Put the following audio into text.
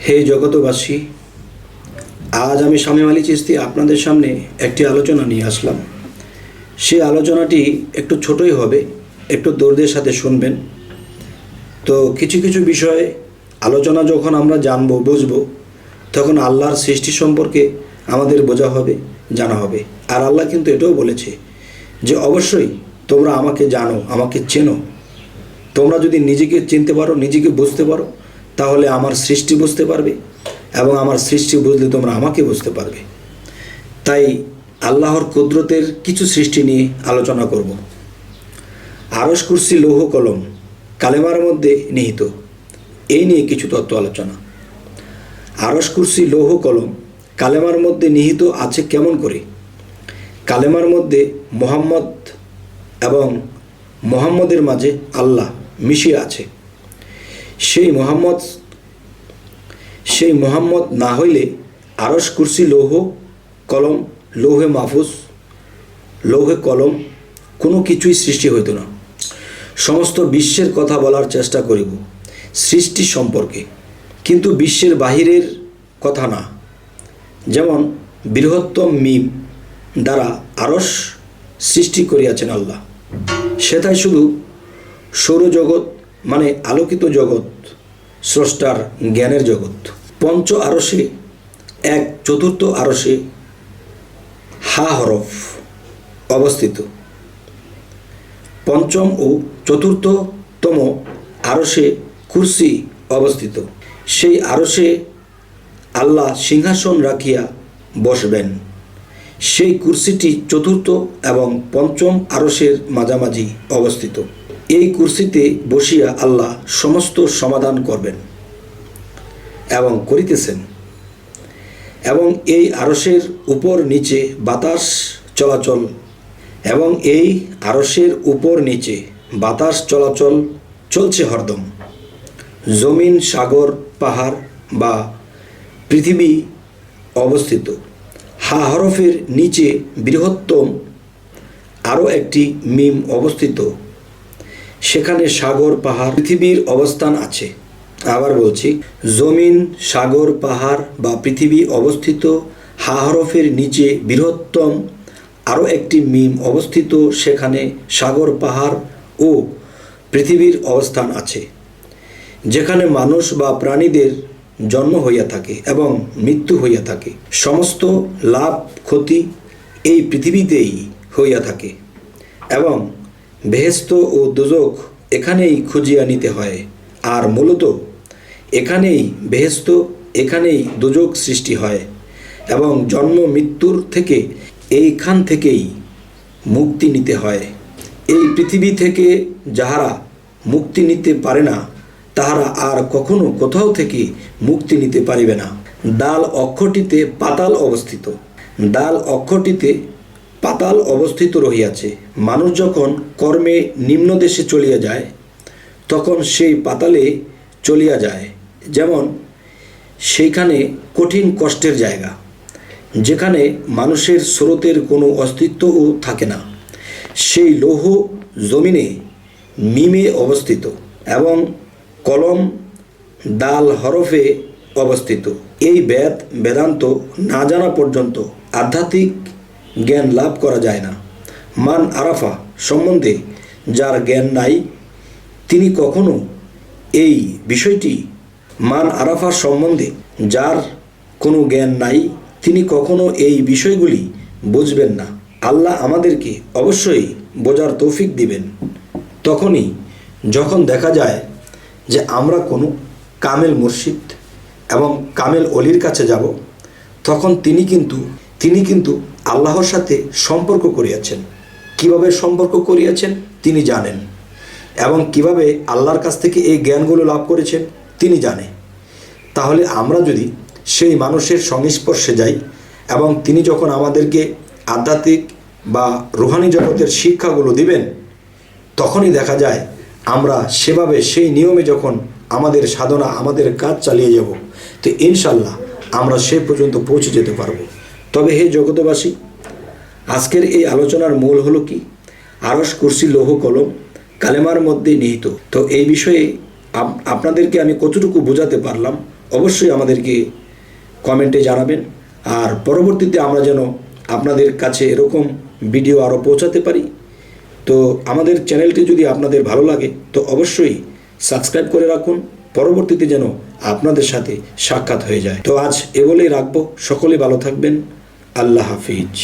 হে জগতবাসী, আজ আমি শামীম আলী চিশতি আপনাদের সামনে একটি আলোচনা নিয়ে আসলাম। সেই আলোচনাটি একটু ছোটই হবে, একটু দর্দের সাথে শুনবেন। তো কিছু কিছু বিষয় আলোচনা যখন আমরা জানবো, বুঝবো, তখন আল্লাহর সৃষ্টি সম্পর্কে আমাদের বোঝা হবে, জানা হবে। আর আল্লাহ কিন্তু এটাও বলেছে যে অবশ্যই তোমরা আমাকে জানো, আমাকে চেনো। তোমরা যদি নিজেকে চিনতে পারো, নিজেকে বুঝতে পারো, তাহলে আমার সৃষ্টি বুঝতে পারবে, এবং আমার সৃষ্টি বুঝলে তোমরা আমাকে বুঝতে পারবে। তাই আল্লাহর কুদরতের কিছু সৃষ্টি নিয়ে আলোচনা করব। আরশ কুরসি লৌহ কলম কালেমার মধ্যে নিহিত, এই নিয়ে কিছু তত্ত্ব আলোচনা। আরশ কুরসি লৌহ কলম কালেমার মধ্যে নিহিত আছে কেমন করে? কালেমার মধ্যে মোহাম্মদ এবং মোহাম্মদের মাঝে আল্লাহ মিশিয়ে আছে। সেই মোহাম্মদ না হইলে আরশ কুরসি লৌহ কলম, লৌহে মাহফুজ, লৌহে কলম কোনো কিছুই সৃষ্টি হইত না। সমস্ত বিশ্বের কথা বলার চেষ্টা করিব সৃষ্টি সম্পর্কে, কিন্তু বিশ্বের বাহিরের কথা না। যেমন বৃহত্তম মিম দ্বারা আরশ সৃষ্টি করিয়াছেন আল্লাহ, সেটাই শুধু সৌরজগৎ মানে আলোকিত জগৎ, স্রষ্টার জ্ঞানের জগৎ। পঞ্চ আরশে এক চতুর্থ আরশে হা হরফ অবস্থিত। পঞ্চম ও চতুর্থতম আরশে কুরসি অবস্থিত। সেই আরশে আল্লাহ সিংহাসন রাখিয়া বসবেন। সেই কুরসিটি চতুর্থ এবং পঞ্চম আরশের মাঝামাঝি অবস্থিত। এই কুরসিতে বসিয়া আল্লাহ সমস্ত সমাধান করবেন এবং করিতেছেন। এবং এই আরশের উপর নিচে বাতাস চলাচল চলছে হরদম। জমিন, সাগর, পাহাড় বা পৃথিবী অবস্থিত। হা হরফের নিচে বৃহত্তম আরও একটি মিম অবস্থিত, সেখানে সাগর, পাহাড়, পৃথিবীর অবস্থান আছে। আবার বলছি, জমিন, সাগর, পাহাড় বা পৃথিবী অবস্থিত। হা হরফের নিচে বৃহত্তম আরও একটি মিম অবস্থিত, সেখানে সাগর, পাহাড় ও পৃথিবীর অবস্থান আছে। যেখানে মানুষ বা প্রাণীদের জন্ম হইয়া থাকে এবং মৃত্যু হইয়া থাকে। সমস্ত লাভ ক্ষতি এই পৃথিবীতেই হইয়া থাকে, এবং বেহেশত ও দোজখ এখানেই খুঁজিয়া নিতে হয়। আর মূলত এখানেই বেহেশত, এখানেই দোজখ সৃষ্টি হয়, এবং জন্ম মৃত্যুর থেকে এইখান থেকেই মুক্তি নিতে হয়। এই পৃথিবী থেকে যাহারা মুক্তি নিতে পারে না, তাহারা আর কখনো কোথাও থেকে মুক্তি নিতে পারিবে না। দাল অক্ষরটিতে পাতাল অবস্থিত রহিয়াছে। মানুষ যখন কর্মে নিম্ন দেশে চলিয়া যায়, তখন সেই পাতালে চলিয়া যায়। যেমন সেইখানে কঠিন কষ্টের জায়গা, যেখানে মানুষের স্রোতের কোনো অস্তিত্বও থাকে না। সেই লৌহ জমিনে মিমে অবস্থিত, এবং কলম দাল হরফে অবস্থিত। এই বেদান্ত না জানা পর্যন্ত আধ্যাত্মিক জ্ঞান লাভ করা যায় না। মান আরাফা সম্বন্ধে যার জ্ঞান নাই, তিনি কখনো এই বিষয়টি মান আরাফার সম্বন্ধে যার কোনো জ্ঞান নাই, তিনি কখনো এই বিষয়গুলি বুঝবেন না। আল্লাহ আমাদেরকে অবশ্যই বোঝার তৌফিক দিবেন তখনই যখন দেখা যায় যে আমরা কোনো কামেল মুর্শিদ এবং কামেল অলির কাছে যাব। তখন তিনি কিন্তু আল্লাহর সাথে সম্পর্ক করিয়াছেন। কিভাবে সম্পর্ক করিয়াছেন তিনি জানেন, এবং কিভাবে আল্লাহর কাছ থেকে এই জ্ঞানগুলো লাভ করেছেন তিনি জানে। তাহলে আমরা যদি সেই মানুষের সংস্পর্শে যাই, এবং তিনি যখন আমাদেরকে আধ্যাত্মিক বা রুহানি জগতের শিক্ষাগুলো দিবেন, তখনই দেখা যায় আমরা সেভাবে সেই নিয়মে যখন আমাদের সাধনা, আমাদের কাজ চালিয়ে যাব, তো ইনশাল্লাহ আমরা সে পর্যন্ত পৌঁছে যেতে পারব। তবে হে জগতবাসী, আজকের এই আলোচনার মূল হলো কি? আরশ কুরসি লৌহ কলম কালেমার মধ্যে নিহিত। তো এই বিষয়ে আপনাদেরকে আমি কতটুকু বোঝাতে পারলাম অবশ্যই আমাদেরকে কমেন্টে জানাবেন। আর পরবর্তীতে আমরা যেন আপনাদের কাছে এরকম ভিডিও আরও পৌঁছাতে পারি, তো আমাদের চ্যানেলটি যদি আপনাদের ভালো লাগে তো অবশ্যই সাবস্ক্রাইব করে রাখুন, পরবর্তীতে যেন আপনাদের সাথে সাক্ষাৎ হয়ে যায়। তো আজ এ বলেই রাখবো, সকলে ভালো থাকবেন। আল্লাহ হাফিজ।